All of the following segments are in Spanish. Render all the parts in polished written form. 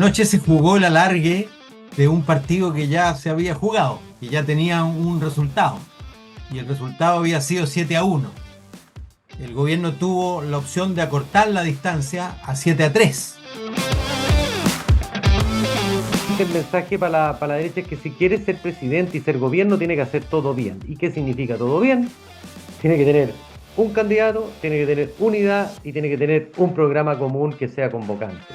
Anoche se jugó el alargue de un partido que ya se había jugado, que ya tenía un resultado, y el resultado había sido 7-1. El gobierno tuvo la opción de acortar la distancia a 7-3. El mensaje para la derecha es que si quiere ser presidente y ser gobierno tiene que hacer todo bien. ¿Y qué significa todo bien? Tiene que tener un candidato, tiene que tener unidad y tiene que tener un programa común que sea convocante.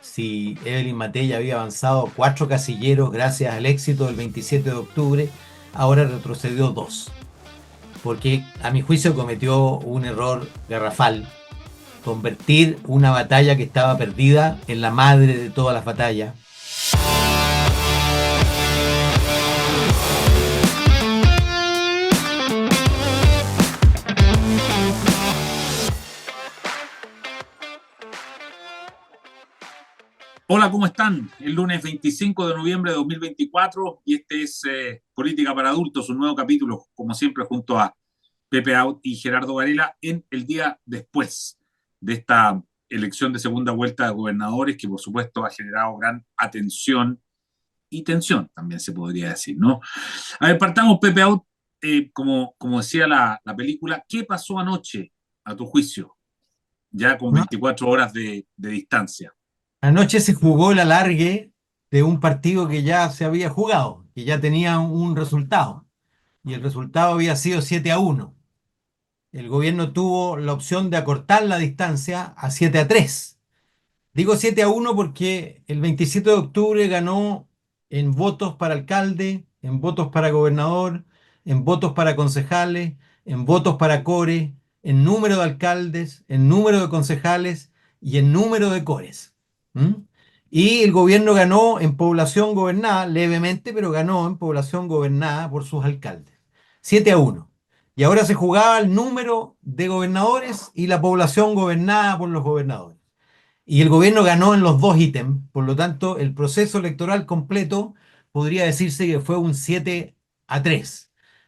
Si Evelyn Matei ya había avanzado 4 casilleros gracias al éxito del 27 de octubre, ahora retrocedió 2, porque a mi juicio cometió un error garrafal: convertir una batalla que estaba perdida en la madre de todas las batallas. Hola, ¿cómo están? El lunes 25 de noviembre de 2024 y este es Política para Adultos, un nuevo capítulo, como siempre, junto a Pepe Out y Gerardo Varela, en el día después de esta elección de segunda vuelta de gobernadores, que por supuesto ha generado gran atención y tensión, también se podría decir, ¿no? A ver, partamos, Pepe Out, como decía la película, ¿qué pasó anoche, a tu juicio, ya con ¿No? 24 horas de distancia? Anoche se jugó el alargue de un partido que ya se había jugado, que ya tenía un resultado, y el resultado había sido 7-1. El gobierno tuvo la opción de acortar la distancia a 7-3. Digo 7-1 porque el 27 de octubre ganó en votos para alcalde, en votos para gobernador, en votos para concejales, en votos para core, en número de alcaldes, en número de concejales y en número de cores. ¿Mm? Y el gobierno ganó en población gobernada, levemente, pero ganó en población gobernada por sus alcaldes. 7-1. Y ahora se jugaba el número de gobernadores y la población gobernada por los gobernadores. Y el gobierno ganó en los dos ítems, por lo tanto, el proceso electoral completo podría decirse que fue un 7-3.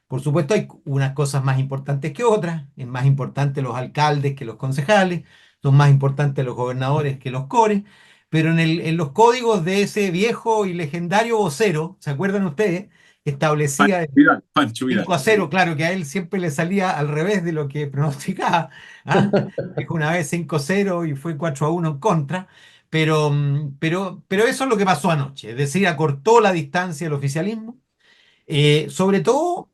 Por supuesto, hay unas cosas más importantes que otras. Es más importante los alcaldes que los concejales, son más importantes los gobernadores que los cores, pero en los códigos de ese viejo y legendario vocero, ¿se acuerdan ustedes? Establecía Pancho Vidal. 5-0, claro que a él siempre le salía al revés de lo que pronosticaba. ¿Ah? Dijo una vez 5-0 y fue 4-1 en contra, pero eso es lo que pasó anoche, es decir, acortó la distancia del oficialismo, sobre todo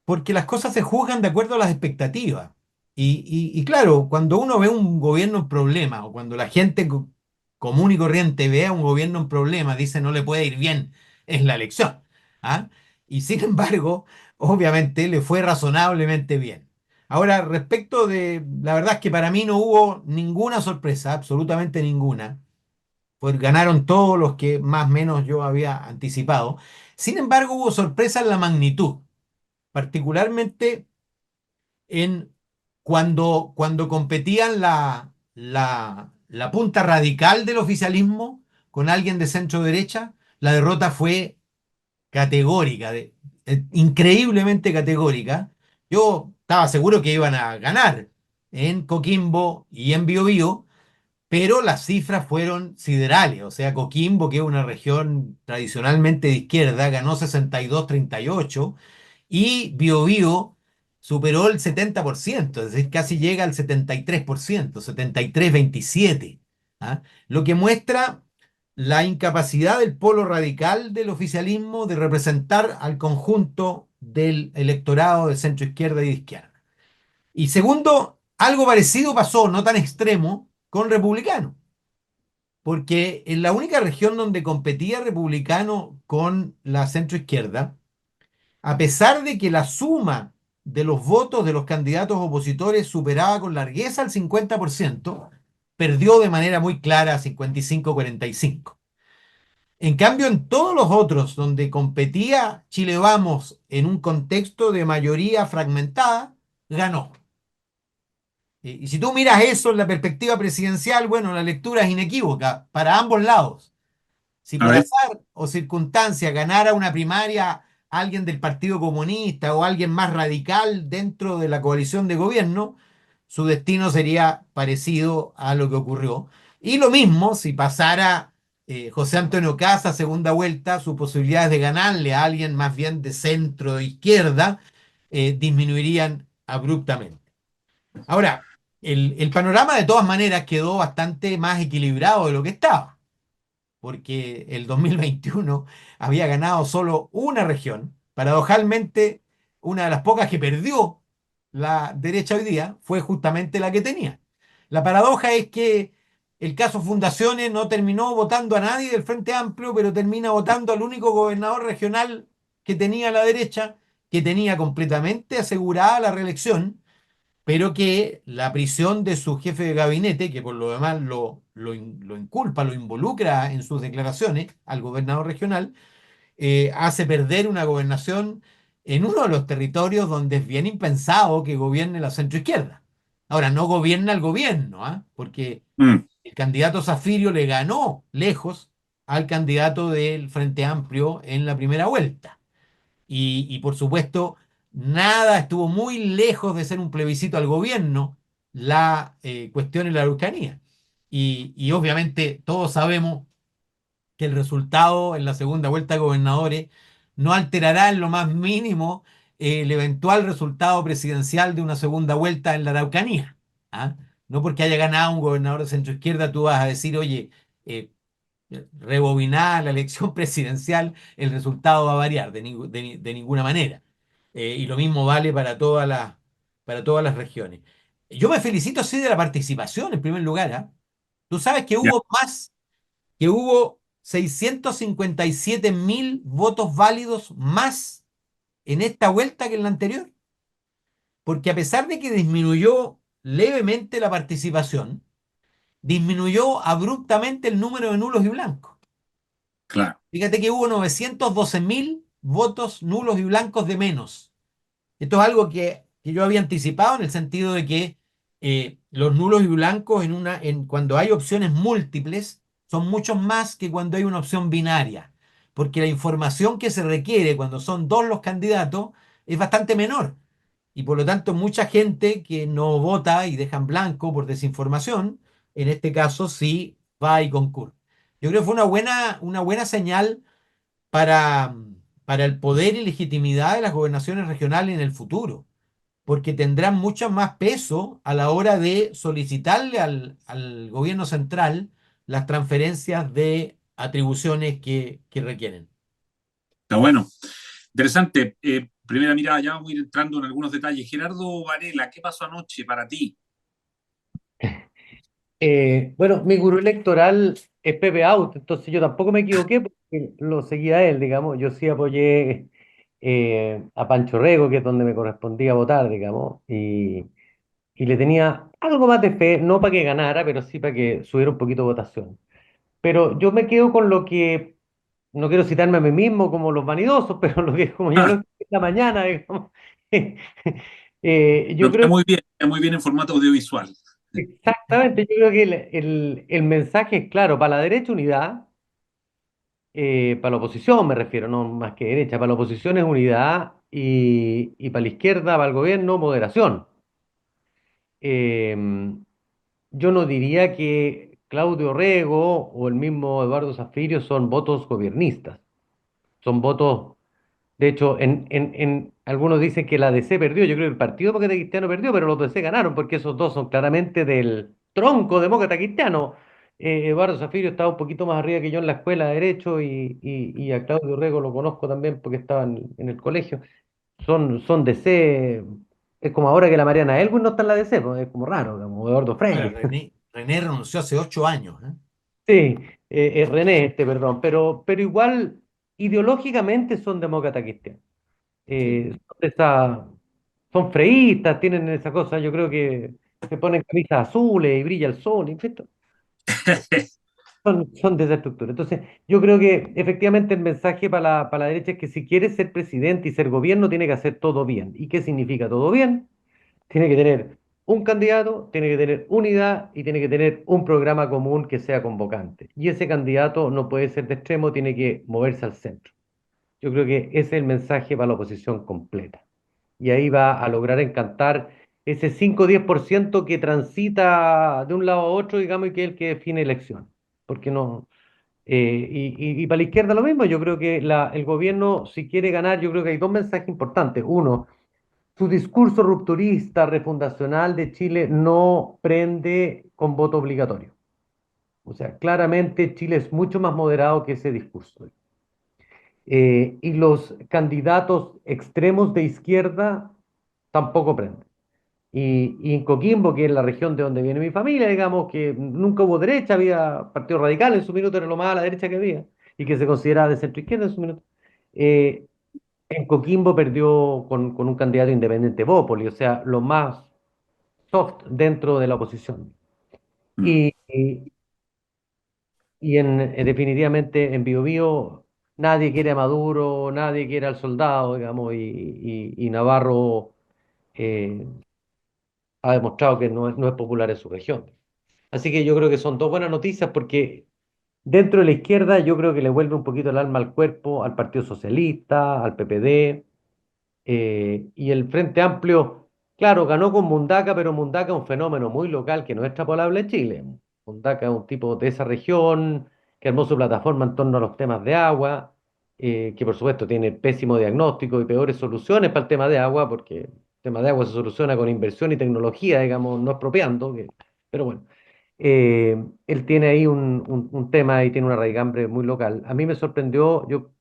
porque las cosas se juzgan de acuerdo a las expectativas. Y claro, cuando uno ve un gobierno en problema, o cuando la gente común y corriente ve a un gobierno en problema, dice no le puede ir bien, es la elección. ¿Ah? Y sin embargo, obviamente le fue razonablemente bien. Ahora, respecto de, la verdad es que para mí no hubo ninguna sorpresa, absolutamente ninguna, pues ganaron todos los que más o menos yo había anticipado. Sin embargo, hubo sorpresa en la magnitud, particularmente en cuando competían la punta radical del oficialismo con alguien de centro derecha, la derrota fue categórica, increíblemente categórica. Yo estaba seguro que iban a ganar en Coquimbo y en Biobío, pero las cifras fueron siderales. O sea, Coquimbo, que es una región tradicionalmente de izquierda, ganó 62-38 y Biobío superó el 70%, es decir, casi llega al 73%, 73-27. ¿Ah? Lo que muestra la incapacidad del polo radical del oficialismo de representar al conjunto del electorado de centro izquierda y de izquierda. Y segundo, algo parecido pasó, no tan extremo, con Republicano, porque en la única región donde competía Republicano con la centro izquierda, a pesar de que la suma de los votos de los candidatos opositores superaba con largueza el 50%, perdió de manera muy clara 55-45. En cambio, en todos los otros donde competía Chile Vamos en un contexto de mayoría fragmentada, ganó. Y si tú miras eso en la perspectiva presidencial, bueno, la lectura es inequívoca para ambos lados. Si A por ver, azar o circunstancia ganara una primaria alguien del Partido Comunista o alguien más radical dentro de la coalición de gobierno, su destino sería parecido a lo que ocurrió. Y lo mismo si pasara José Antonio Caz a segunda vuelta, sus posibilidades de ganarle a alguien más bien de centro izquierda disminuirían abruptamente. Ahora, el panorama de todas maneras quedó bastante más equilibrado de lo que estaba, porque el 2021 había ganado solo una región. Paradojalmente, una de las pocas que perdió la derecha hoy día fue justamente la que tenía. La paradoja es que el caso Fundaciones no terminó votando a nadie del Frente Amplio, pero termina votando al único gobernador regional que tenía la derecha, que tenía completamente asegurada la reelección, pero que la prisión de su jefe de gabinete, que por lo demás lo inculpa, lo involucra en sus declaraciones al gobernador regional, hace perder una gobernación en uno de los territorios donde es bien impensado que gobierne la centroizquierda. Ahora, no gobierna el gobierno, ¿ah? Porque Mm, el candidato Zafirio le ganó lejos al candidato del Frente Amplio en la primera vuelta. Y por supuesto, nada estuvo muy lejos de ser un plebiscito al gobierno la cuestión en la Araucanía. Y obviamente todos sabemos que el resultado en la segunda vuelta de gobernadores no alterará en lo más mínimo el eventual resultado presidencial de una segunda vuelta en la Araucanía. ¿Ah? No porque haya ganado un gobernador de centro izquierda, tú vas a decir, oye, eh, rebobinada la elección presidencial, el resultado va a variar de ninguna manera. Y lo mismo vale para todas las regiones. Yo me felicito sí de la participación en primer lugar. ¿Ah? Tú sabes ya, que hubo 657.000 votos válidos más en esta vuelta que en la anterior, porque a pesar de que disminuyó levemente la participación, disminuyó abruptamente el número de nulos y blancos. claro. Fíjate que hubo 912.000 votos nulos y blancos de menos. Esto es algo que yo había anticipado en el sentido de que los nulos y blancos cuando hay opciones múltiples son muchos más que cuando hay una opción binaria, porque la información que se requiere cuando son dos los candidatos es bastante menor. Y por lo tanto, mucha gente que no vota y dejan blanco por desinformación, en este caso sí va y concurre. Yo creo que fue una buena señal para, para el poder y legitimidad de las gobernaciones regionales en el futuro, porque tendrán mucho más peso a la hora de solicitarle al gobierno central las transferencias de atribuciones que requieren. Está bueno. Interesante. Primera mirada, ya vamos a ir entrando en algunos detalles. Gerardo Varela, ¿qué pasó anoche para ti? Bueno, mi gurú electoral es Pepe Out, entonces yo tampoco me equivoqué porque lo seguía a él, digamos. Yo sí apoyé a Pancho Rego, que es donde me correspondía votar, digamos, y le tenía algo más de fe, no para que ganara, pero sí para que subiera un poquito de votación. Pero yo me quedo con lo que, no quiero citarme a mí mismo como los vanidosos, pero lo que como ya lo Ah, expliqué esta mañana, digamos, yo no creo queda muy bien en formato audiovisual. exactamente, yo creo que el mensaje es claro, para la derecha unidad, para la oposición me refiero, no más que derecha, para la oposición es unidad y para la izquierda, para el gobierno, moderación. Eh, yo no diría que Claudio Rego o el mismo Eduardo Zafirio son votos gobiernistas, son votos. De hecho, algunos dicen que la DC perdió. Yo creo que el Partido Demócrata Cristiano perdió, pero los DC ganaron, porque esos dos son claramente del tronco demócrata cristiano. Eduardo Zafirio estaba un poquito más arriba que yo en la escuela de Derecho y a Claudio Rego lo conozco también porque estaba en el colegio. Son DC. Es como ahora que la Mariana Elwin no está en la DC, pues, es como raro, como Eduardo Bueno, Frei. René renunció hace 8 años. ¿Eh? Sí, René, perdón, pero igual ideológicamente son demócratas cristianos. Sí. Son son freístas, tienen esa cosa, yo creo que se ponen camisas azules y brilla el sol, en fin, son de esa estructura. Entonces, yo creo que efectivamente el mensaje para la derecha es que si quiere ser presidente y ser gobierno, tiene que hacer todo bien. ¿Y qué significa todo bien? Tiene que tener un candidato, tiene que tener unidad y tiene que tener un programa común que sea convocante. Y ese candidato no puede ser de extremo, tiene que moverse al centro. Yo creo que ese es el mensaje para la oposición completa. Y ahí va a lograr encantar. ese 5 o 10% que transita de un lado a otro, digamos, y que es el que define elección. Porque no, y para la izquierda lo mismo, yo creo que el gobierno, si quiere ganar, yo creo que hay dos mensajes importantes. Uno, su discurso rupturista, refundacional de Chile no prende con voto obligatorio. O sea, claramente Chile es mucho más moderado que ese discurso. Y los candidatos extremos de izquierda tampoco prenden. Y en Coquimbo, que es la región de donde viene mi familia, digamos que nunca hubo derecha, había Partido Radical en su minuto, era lo más a la derecha que había, y que se consideraba de centro izquierda en su minuto. Eh, en Coquimbo perdió con un candidato independiente, Bópoli, o sea, lo más soft dentro de la oposición. Mm. Y definitivamente en Biobío nadie quiere a Maduro, nadie quiere al soldado, digamos, y Navarro eh, ha demostrado que no es popular en su región. Así que yo creo que son dos buenas noticias porque dentro de la izquierda yo creo que le vuelve un poquito el alma al cuerpo al Partido Socialista, al PPD, y el Frente Amplio, claro, ganó con Mundaca, pero Mundaca es un fenómeno muy local que no es extrapolable a Chile. Mundaca es un tipo de esa región que armó su plataforma en torno a los temas de agua, que por supuesto tiene pésimo diagnóstico y peores soluciones para el tema de agua, porque el tema de agua se soluciona con inversión y tecnología, digamos, no expropiando, pero bueno. Él tiene ahí un tema y tiene una raigambre muy local. A mí me sorprendió, yo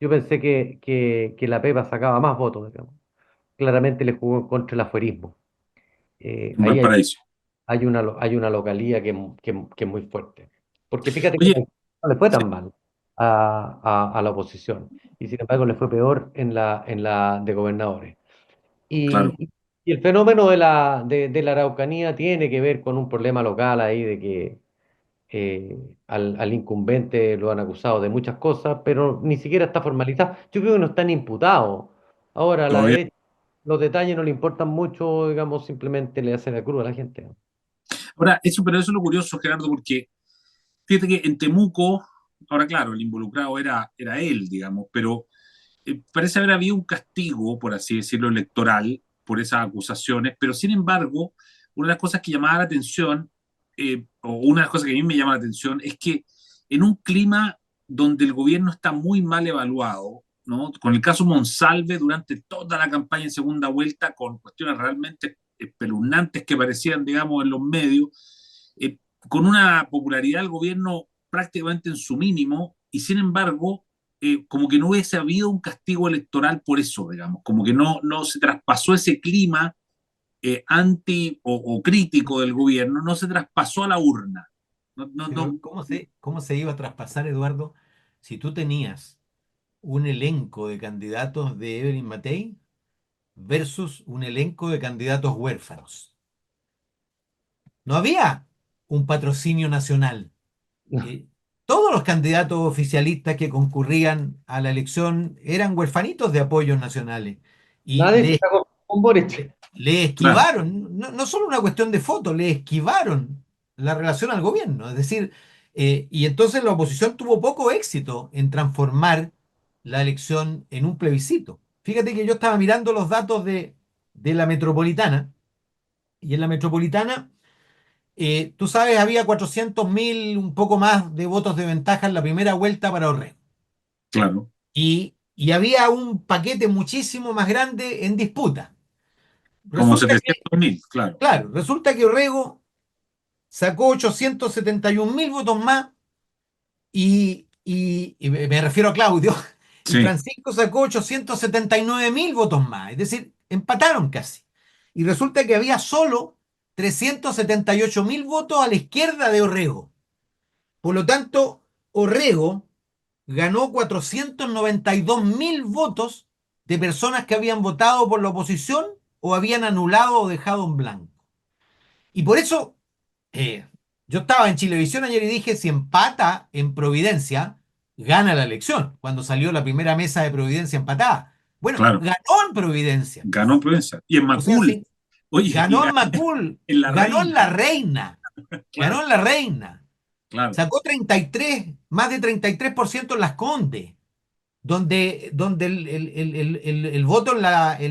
pensé que la Pepa sacaba más votos, digamos. Claramente le jugó contra el afuerismo. En Ahí Valparaíso. hay una localía que es muy fuerte. Porque fíjate que Oye, no le fue sí, tan mal a la oposición. Y sin embargo le fue peor en la de gobernadores. claro. Y el fenómeno de la Araucanía tiene que ver con un problema local ahí de que al incumbente lo han acusado de muchas cosas, pero ni siquiera está formalizado. Yo creo que no están imputados. Ahora, a la Todavía. derecha, los detalles no le importan mucho, digamos, simplemente le hacen la cruz a la gente. Ahora, pero eso es lo curioso, Gerardo, porque fíjate que en Temuco, ahora claro, el involucrado era él, digamos, pero parece haber habido un castigo, por así decirlo, electoral por esas acusaciones, pero sin embargo, una de las cosas que llamaba la atención, o una de las cosas que a mí me llama la atención, es que en un clima donde el gobierno está muy mal evaluado, ¿no? Con el caso Monsalve durante toda la campaña en segunda vuelta, con cuestiones realmente espeluznantes que parecían, digamos, en los medios, eh, con una popularidad del gobierno prácticamente en su mínimo, y sin embargo, como que no hubiese habido un castigo electoral por eso, digamos, como que no se traspasó ese clima anti o crítico del gobierno, no se traspasó a la urna. No, no, no, Pero cómo se iba a traspasar, Eduardo, si tú tenías un elenco de candidatos de Evelyn Matei versus un elenco de candidatos huérfanos? No había un patrocinio nacional. Eh, Todos los candidatos oficialistas que concurrían a la elección eran huerfanitos de apoyos nacionales y Nadie se sacó con Boric. le claro, esquivaron, no solo una cuestión de foto, le esquivaron la relación al gobierno. Es decir, y entonces la oposición tuvo poco éxito en transformar la elección en un plebiscito. Fíjate que yo estaba mirando los datos de la metropolitana y en la metropolitana, tú sabes, había 400.000, un poco más de votos de ventaja en la primera vuelta para Orrego. claro, Y había un paquete muchísimo más grande en disputa. como Resulta que, 700.000, claro, claro, resulta que Orrego sacó 871.000 votos más y me refiero a Claudio, y sí, Francisco sacó 879.000 votos más, es decir, empataron casi. Y resulta que había solo 378.000 votos a la izquierda de Orrego. Por lo tanto, Orrego ganó 492.000 votos de personas que habían votado por la oposición o habían anulado o dejado en blanco. Y por eso eh, yo estaba en Chilevisión ayer y dije, si empata en Providencia, gana la elección, cuando salió la primera mesa de Providencia empatada. Bueno, claro, ganó en Providencia. ganó en Provenza. Y en O sea, Macul, sí, oye, y ganó en Macul, en La ganó en Reina, La Reina, ganó claro, en La Reina. claro, Sacó 33, más de 33% en Las Condes. donde el voto en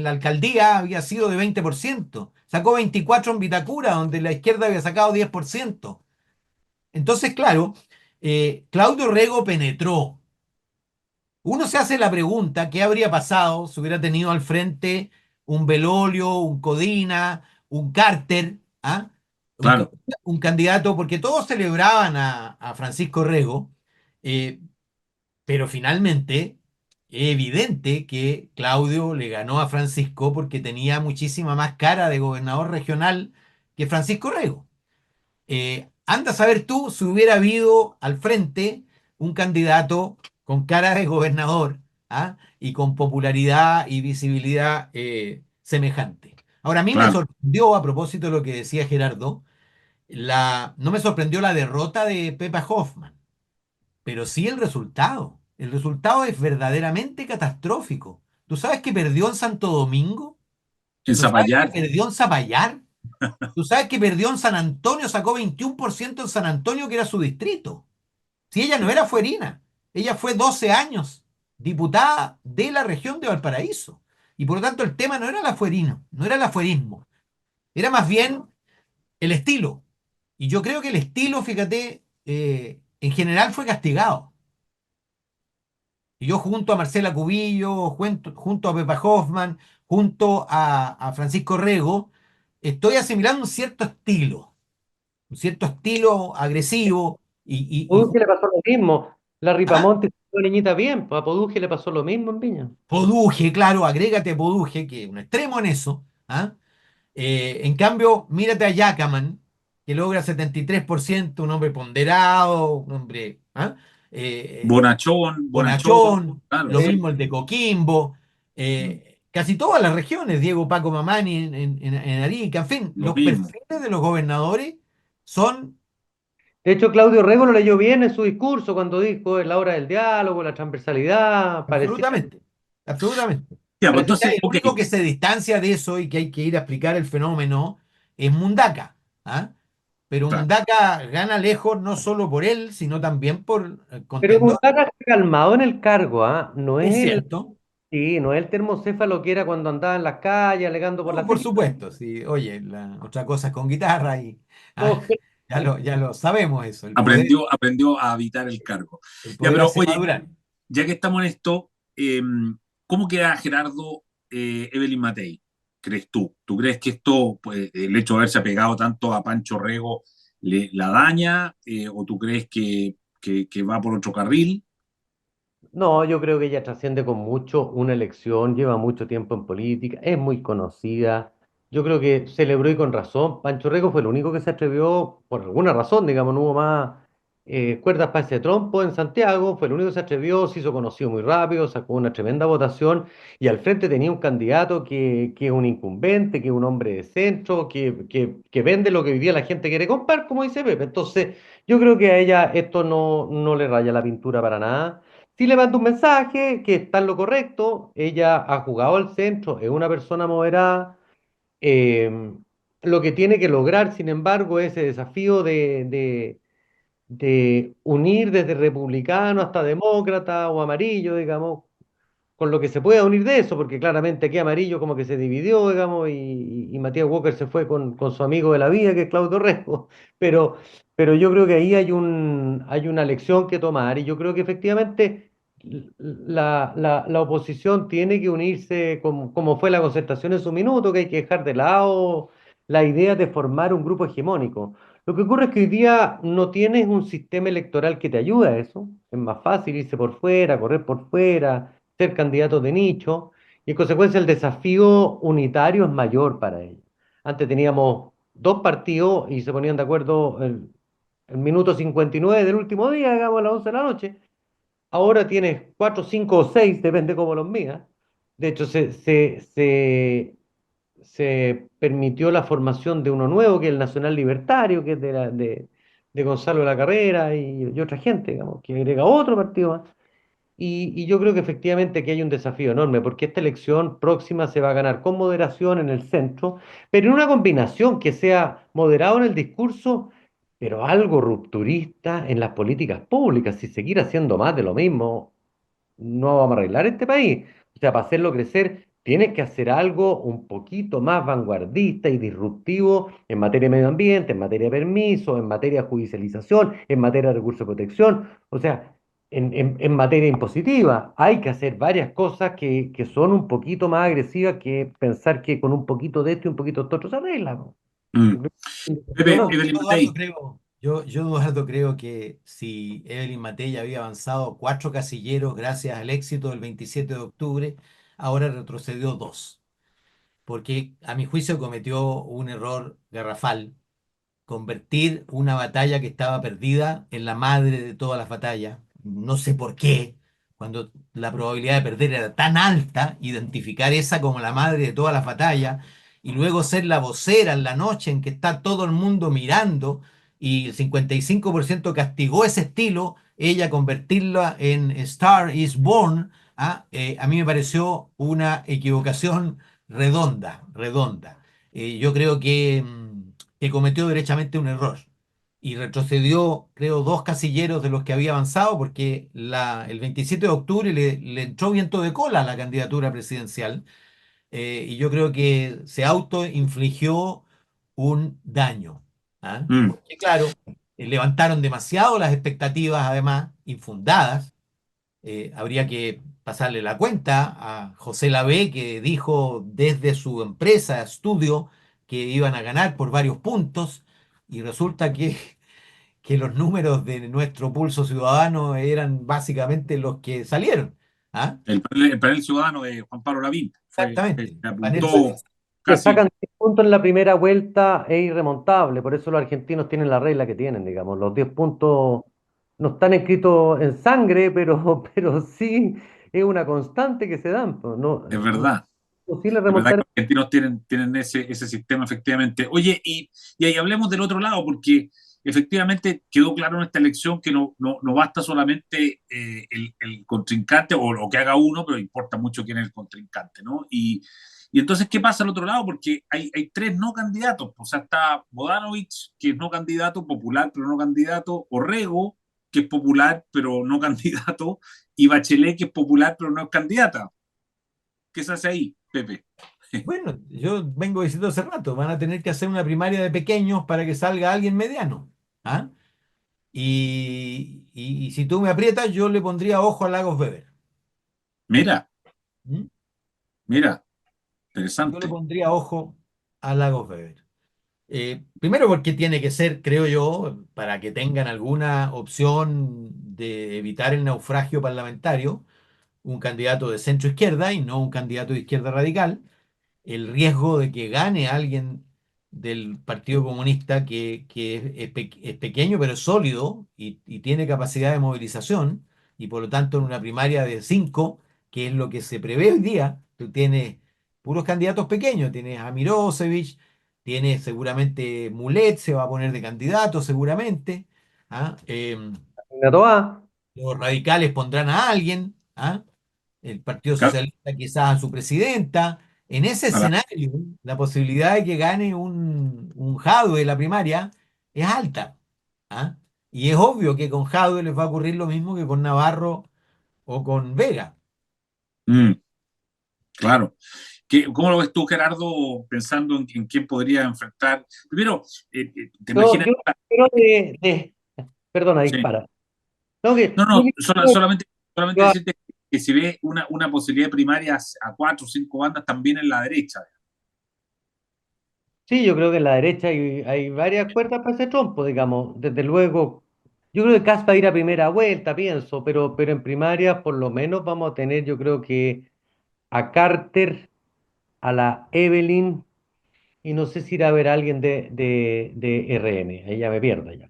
la alcaldía había sido de 20%. Sacó 24 en Vitacura, donde la izquierda había sacado 10%. Entonces, claro, Claudio Rego penetró. Uno se hace la pregunta, ¿qué habría pasado si hubiera tenido al frente un Belolio, un Codina, un Carter, ¿ah? Un, ca- Claro, un candidato, porque todos celebraban a Francisco Rego, eh, pero finalmente es evidente que Claudio le ganó a Francisco porque tenía muchísima más cara de gobernador regional que Francisco Rego. Anda a saber tú si hubiera habido al frente un candidato con cara de gobernador, ¿ah? Y con popularidad y visibilidad semejante. Ahora, a mí me claro. sorprendió, a propósito de lo que decía Gerardo, no me sorprendió la derrota de Pepa Hoffman, pero sí el resultado. El resultado es verdaderamente catastrófico. ¿Tú sabes que perdió en Santo Domingo? En ¿Tú sabes que Zapallar, perdió en Zapallar? ¿Tú sabes que perdió en San Antonio? Sacó 21% en San Antonio, que era su distrito. Si ella no era fuerina, ella fue 12 años diputada de la región de Valparaíso. Y por lo tanto el tema no era la fuerino, no era el afuerismo, era más bien el estilo. Y yo creo que el estilo, fíjate, en general fue castigado. Y yo junto a Marcela Cubillo, junto a Pepa Hoffman, junto a Francisco Rego, estoy asimilando un cierto estilo agresivo Poduje le pasó lo mismo. La ¿ah? Ripamonte fue una niñita bien, pues a Poduje le pasó lo mismo en Viña. Poduje, claro, agrégate a Poduje, que es un extremo en eso. ¿Ah? En cambio, mírate a Yacaman, que logra 73%, un hombre ponderado, un hombre Bonachón, bonachón, claro, lo sí. mismo el de Coquimbo, Mm, casi todas las regiones, Diego Paco Mamani en Arica, en fin, lo los mismo. perfiles de los gobernadores son De hecho, Claudio Rego lo leyó bien en su discurso cuando dijo es la hora del diálogo, la transversalidad. absolutamente, absolutamente. Ya, pues Parecía entonces, el ok, único que se distancia de eso y que hay que ir a explicar el fenómeno es Mundaca. ¿Ah? Pero claro, Mundaca gana lejos no solo por él, sino también por Pero contendor. Mundaca está calmado en el cargo, ¿ah? No Es es cierto. sí, no es el termocéfalo que era cuando andaba en las calles alegando por No, la por sequía. supuesto. Sí, oye, otra cosa es con guitarra y ah, No, ya lo sabemos eso. aprendió a habitar el cargo. El Ya, poder pero hace oye, madurar. ya que estamos en esto, ¿cómo queda Gerardo Evelyn Matei? ¿Crees tú? ¿Tú crees que esto, pues, el hecho de haberse apegado tanto a Pancho Rego, la daña? ¿O tú crees que va por otro carril? no, yo creo que ella trasciende con mucho una elección, lleva mucho tiempo en política, es muy conocida. Yo creo que celebró y con razón. Pancho Rego fue el único que se atrevió, por alguna razón, digamos, no hubo más cuerdas para ese trompo en Santiago, fue el único que se atrevió, se hizo conocido muy rápido, sacó una tremenda votación y al frente tenía un candidato que es un incumbente, que es un hombre de centro, que vende lo que hoy día la gente quiere comprar, como dice Pepe. Entonces, yo creo que a ella esto no le raya la pintura para nada. Sí le mando un mensaje que está en lo correcto, ella ha jugado al centro, es una persona moderada, eh, lo que tiene que lograr, sin embargo, ese desafío de unir desde republicano hasta demócrata o amarillo, digamos, con lo que se pueda unir de eso, porque claramente aquí Amarillo como que se dividió, digamos, y Matías Walker se fue con su amigo de la vida, que es Claudio Rego, pero, pero yo creo que ahí hay una lección que tomar, y yo creo que efectivamente la oposición tiene que unirse como fue la concertación en su minuto, que hay que dejar de lado la idea de formar un grupo hegemónico. Lo que ocurre es que hoy día no tienes un sistema electoral que te ayude a eso. Es más fácil irse por fuera, correr por fuera, ser candidatos de nicho, y en consecuencia el desafío unitario es mayor para ellos. Antes teníamos dos partidos y se ponían de acuerdo el minuto 59 del último día, digamos a las 11 de la noche. Ahora tienes cuatro, cinco o seis, depende cómo los midas. De hecho, se permitió la formación de uno nuevo, que es el Nacional Libertario, que es de Gonzalo de la Carrera y otra gente, digamos, que agrega otro partido más. Y yo creo que efectivamente aquí hay un desafío enorme, porque esta elección próxima se va a ganar con moderación en el centro, pero en una combinación que sea moderado en el discurso, pero algo rupturista en las políticas públicas. Si seguir haciendo más de lo mismo, no vamos a arreglar este país. O sea, para hacerlo crecer, tienes que hacer algo un poquito más vanguardista y disruptivo en materia de medio ambiente, en materia de permiso, en materia de judicialización, en materia de recursos de protección. O sea, en materia impositiva, hay que hacer varias cosas que son un poquito más agresivas que pensar que con un poquito de esto y un poquito de esto otro se arregla, ¿no? Mm. Yo creo que es Pepe, impresionante. Evelyn Eduardo, Matei, creo, Eduardo, creo que si Evelyn Matei había avanzado 4 casilleros gracias al éxito del 27 de octubre, ahora retrocedió 2, porque a mi juicio cometió un error garrafal, convertir una batalla que estaba perdida en la madre de todas las batallas. No sé por qué, cuando la probabilidad de perder era tan alta, identificar esa como la madre de todas las batallas y luego ser la vocera en la noche en que está todo el mundo mirando y el 55% castigó ese estilo, ella convertirla en Star is Born, a mí me pareció una equivocación redonda, redonda. Yo creo que cometió derechamente un error y retrocedió, creo, 2 casilleros de los que había avanzado porque el 27 de octubre le entró viento de cola a la candidatura presidencial, y yo creo que se autoinfligió un daño. mm, Porque claro, levantaron demasiado las expectativas, además, infundadas. Habría que pasarle la cuenta a José Lavé, que dijo desde su empresa, estudio, que iban a ganar por varios puntos, y resulta que los números de nuestro pulso ciudadano eran básicamente los que salieron. ¿Ah? el panel ciudadano de Juan Pablo Lavín fue, Exactamente. apuntó Panel Ciudadano. Que casi, sacan 10 puntos en la primera vuelta es irremontable, por eso los argentinos tienen la regla que tienen, digamos. Los 10 puntos no están escritos en sangre, pero, pero sí es una constante que se dan, pues. No, es no es verdad. posible Es verdad que remontar. los argentinos tienen ese sistema, efectivamente. Oye, y ahí hablemos del otro lado, porque efectivamente quedó claro en esta elección que no basta solamente el contrincante o lo que haga uno, pero importa mucho quién es el contrincante, ¿no? Y entonces, ¿qué pasa al otro lado? Porque hay tres no candidatos. O sea, está Bodanovich, que es no candidato, popular, pero no candidato, Orrego, que es popular, pero no candidato, y Bachelet, que es popular, pero no es candidata. ¿Qué se hace ahí, Pepe? Bueno, yo vengo diciendo hace rato, van a tener que hacer una primaria de pequeños para que salga alguien mediano. ¿Ah? Y si tú me aprietas, yo le pondría ojo a Lagos Weber. Mira, ¿Mm? mira, Yo le interesante. pondría ojo a Lagos Weber. Primero porque tiene que ser, creo yo, para que tengan alguna opción de evitar el naufragio parlamentario, un candidato de centro izquierda y no un candidato de izquierda radical. El riesgo de que gane alguien del Partido Comunista que es pequeño pero es sólido y tiene capacidad de movilización, y por lo tanto en una primaria de 5, que es lo que se prevé hoy día, tú tienes puros candidatos pequeños, tienes a Mirosevich, tienes seguramente Mulet, se va a poner de candidato seguramente. ¿Ah? Los radicales pondrán a alguien. ¿Ah? El Partido Claro, Socialista quizás a su presidenta. En ese a la- escenario, la posibilidad de que gane un Jadwe la primaria es alta. ¿Ah? Y es obvio que con Jadwe les va a ocurrir lo mismo que con Navarro o con Vega. mm, claro. ¿Cómo lo ves tú, Gerardo, pensando en quién podría enfrentar? Primero, ¿te imaginas? Yo creo perdona, Sí. dispara. No, No, yo no, solamente yo- decirte que si ve una posibilidad de primarias a cuatro o cinco bandas también en la derecha. sí, yo creo que en la derecha hay varias puertas para ese trompo, digamos. Desde luego, yo creo que Kast va a ir a primera vuelta, pienso, pero en primaria por lo menos vamos a tener, yo creo que a Carter, a la Evelyn, y no sé si irá a ver a alguien de RN. Ahí ya me pierdo ya,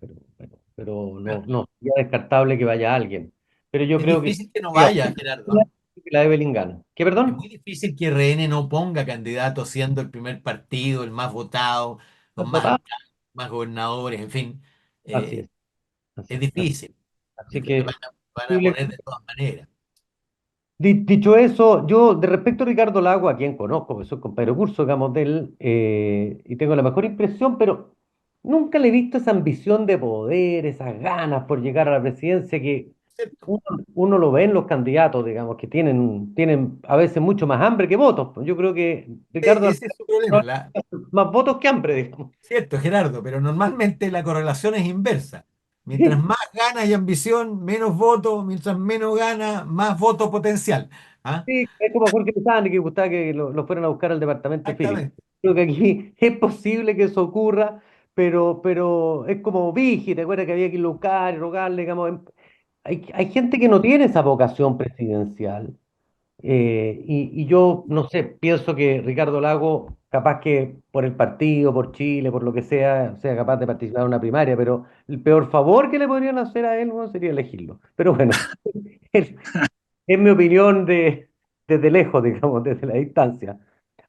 pero no, no, ya descartable que vaya alguien. Pero yo Es creo que sí, difícil que no que vaya, Gerardo. ¿Ah? la Evelyn gana. ¿Qué, Es perdón? muy difícil que RN no ponga candidato siendo el primer partido, el más votado, con más Votado. alcaldes, más gobernadores, en fin. Así Eh, es, así es es. difícil. Así que Van a poner de todas maneras. Dicho eso, yo de respecto a Ricardo Lago, a quien conozco, que soy compañero de curso, digamos, de él, y tengo la mejor impresión, pero nunca le he visto esa ambición de poder, esas ganas por llegar a la presidencia uno, uno lo ve en los candidatos, digamos, que tienen a veces mucho más hambre que votos. Yo creo que Ricardo Ese es su problema, no, más votos que hambre, digamos. cierto, Gerardo, pero normalmente la correlación es inversa. Mientras más ganas y ambición, menos votos, mientras menos gana, más voto potencial. ¿Ah? Sí, es como Jorge Lozano, que gustaba que lo fueran a buscar al departamento de Phillips. Exactamente. Creo que aquí es posible que eso ocurra, pero es como Vigi, ¿te acuerdas que había que ir a buscar y rogarle, digamos? Hay gente que no tiene esa vocación presidencial. Y yo, no sé, pienso que Ricardo Lago, capaz que por el partido, por Chile, por lo que sea capaz de participar en una primaria, pero el peor favor que le podrían hacer a él, bueno, sería elegirlo. Pero bueno, es mi opinión desde lejos, digamos, desde la distancia.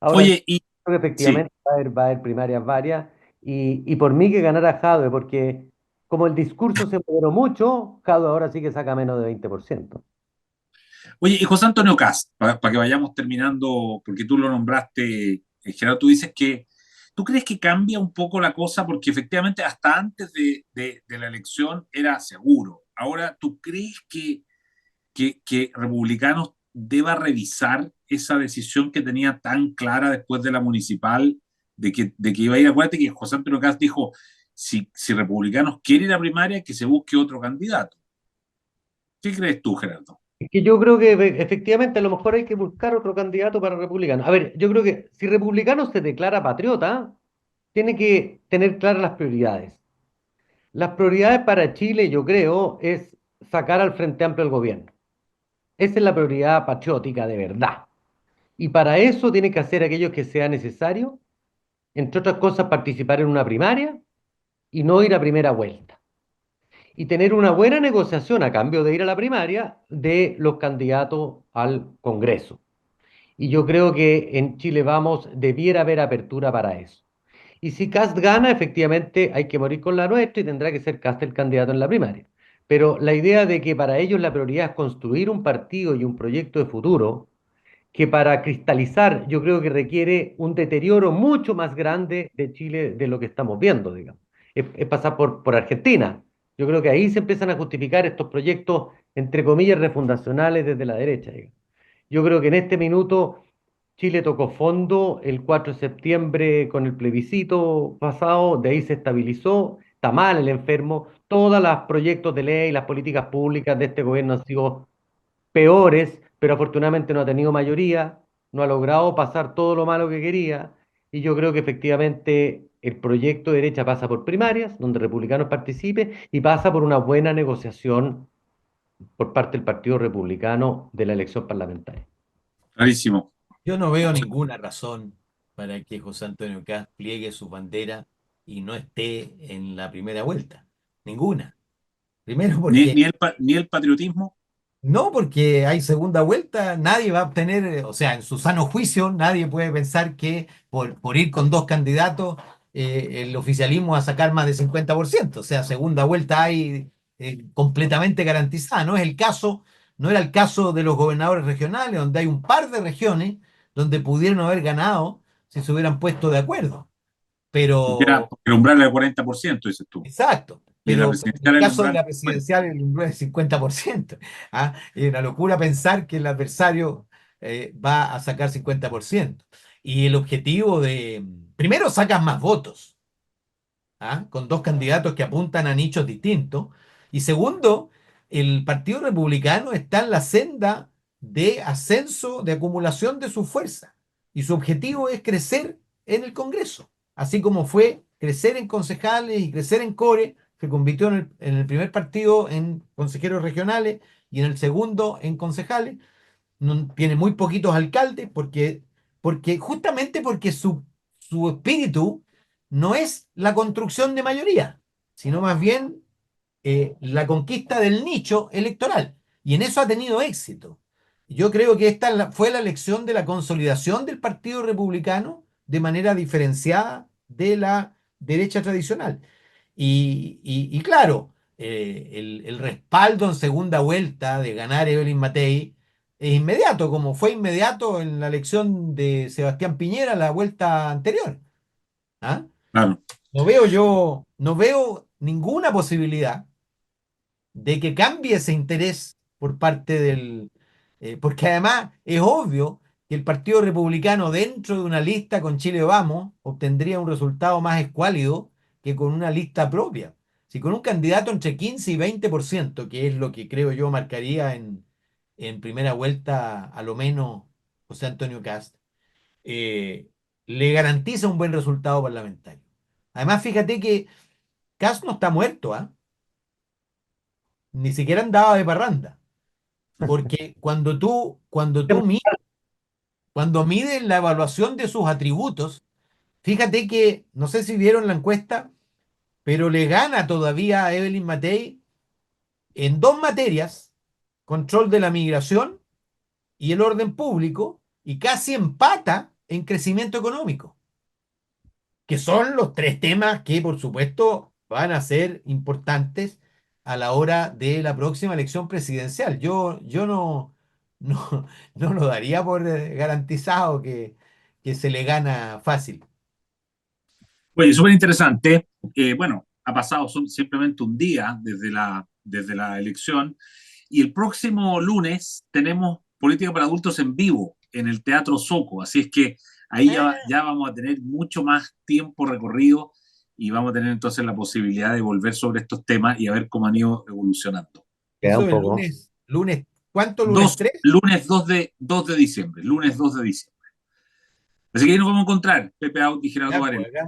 Ahora, Oye, y creo que sí. efectivamente va a haber primarias varias, y por mí que ganara Jadwe, porque como el discurso se moderó mucho, Jadwe ahora sí que saca menos de 20%. Oye, y José Antonio Cast, para que vayamos terminando, porque tú lo nombraste, Gerardo, tú dices que tú crees que cambia un poco la cosa, porque efectivamente hasta antes de la elección era seguro. Ahora, ¿tú crees que Republicanos deba revisar esa decisión que tenía tan clara después de la municipal de que iba a ir? Acuérdate que José Antonio Cast dijo, si Republicanos quieren ir a primaria, que se busque otro candidato. ¿Qué crees tú, Gerardo? Es que yo creo que efectivamente a lo mejor hay que buscar otro candidato para republicano. A ver, yo creo que si republicano se declara patriota, tiene que tener claras las prioridades. Las prioridades para Chile, yo creo, es sacar al Frente Amplio del gobierno. Esa es la prioridad patriótica de verdad. Y para eso tiene que hacer aquello que sea necesario, entre otras cosas, participar en una primaria y no ir a primera vuelta. Y tener una buena negociación a cambio de ir a la primaria de los candidatos al Congreso. Y yo creo que en Chile Vamos debiera haber apertura para eso. Y si Cast gana, efectivamente hay que morir con la nuestra y tendrá que ser Cast el candidato en la primaria. Pero la idea de que para ellos la prioridad es construir un partido y un proyecto de futuro, que para cristalizar yo creo que requiere un deterioro mucho más grande de Chile de lo que estamos viendo, digamos. Es pasar por Argentina. Yo creo que ahí se empiezan a justificar estos proyectos, entre comillas, refundacionales desde la derecha, digamos. Yo creo que en este minuto Chile tocó fondo el 4 de septiembre con el plebiscito pasado, de ahí se estabilizó, está mal el enfermo, todos los proyectos de ley, las políticas públicas de este gobierno han sido peores, pero afortunadamente no ha tenido mayoría, no ha logrado pasar todo lo malo que quería, y yo creo que efectivamente el proyecto de derecha pasa por primarias, donde republicanos participen, y pasa por una buena negociación por parte del Partido Republicano de la elección parlamentaria. Clarísimo. Yo no veo ninguna razón para que José Antonio Caz pliegue su bandera y no esté en la primera vuelta. Ninguna. Primero Ni, porque ni, el, ni el patriotismo, no, porque hay segunda vuelta, nadie va a obtener, o sea, en su sano juicio, nadie puede pensar que por ir con dos candidatos, el oficialismo va a sacar más de 50%. O sea, segunda vuelta hay completamente garantizada. No es el caso, no era el caso de los gobernadores regionales, donde hay un par de regiones donde pudieron haber ganado si se hubieran puesto de acuerdo. porque era Pero el umbral del 40%, dices tú. exacto, Y en la pero en el presidencial el caso de umbral la del 50%. presidencial el umbral es 50%. ¿Ah? Es una locura pensar que el adversario va a sacar 50%. Y el objetivo de, primero sacan más votos, ¿ah? Con dos candidatos que apuntan a nichos distintos. Y segundo, el Partido Republicano está en la senda de ascenso, de acumulación de su fuerza. Y su objetivo es crecer en el Congreso. Así como fue crecer en concejales y crecer en core, se convirtió en el primer partido en consejeros regionales y en el segundo en concejales. No, tiene muy poquitos alcaldes porque justamente porque su espíritu no es la construcción de mayoría, sino más bien la conquista del nicho electoral. Y en eso ha tenido éxito. Yo creo que esta fue la lección de la consolidación del Partido Republicano de manera diferenciada de la derecha tradicional. Y claro, el respaldo en segunda vuelta de ganar Evelyn Matei es inmediato, como fue inmediato en la elección de Sebastián Piñera la vuelta anterior. ¿Ah? No veo ninguna posibilidad de que cambie ese interés por parte del... porque además es obvio que el Partido Republicano dentro de una lista con Chile Vamos obtendría un resultado más escuálido que con una lista propia. Si con un candidato entre 15 y 20%, que es lo que creo yo marcaría en primera vuelta a lo menos José Antonio Cast, eh, le garantiza un buen resultado parlamentario. Además, fíjate que Cast no está muerto, ¿ah? Ni siquiera andaba de parranda. Porque cuando mides la evaluación de sus atributos, fíjate que, no sé si vieron la encuesta, pero le gana todavía a Evelyn Matei en dos materias, control de la migración y el orden público, y casi empata en crecimiento económico, que son los tres temas que, por supuesto, van a ser importantes a la hora de la próxima elección presidencial. Yo no, no lo daría por garantizado que se le gana fácil. Oye, súper interesante. Bueno, ha pasado simplemente un día desde la elección y el próximo lunes tenemos Política para Adultos en vivo en el Teatro Soco, así es que ahí ya vamos a tener mucho más tiempo recorrido y vamos a tener entonces la posibilidad de volver sobre estos temas y a ver cómo han ido evolucionando. Queda Eso un el poco. lunes, ¿cuánto? ¿Lunes 3? Lunes 2 de diciembre, lunes 2 de diciembre. Así que ahí nos vamos a encontrar, Pepe Out y Gerardo Ya, pues, Varela.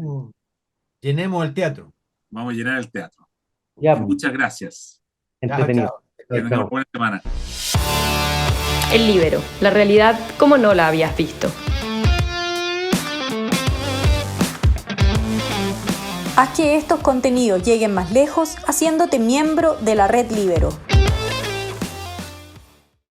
llenemos el teatro. Vamos a llenar el teatro. Ya, Muchas gracias. Chao, entretenido. chao. Que tengan una buena semana. El Líbero, la realidad como no la habías visto. Haz que estos contenidos lleguen más lejos haciéndote miembro de la Red Líbero.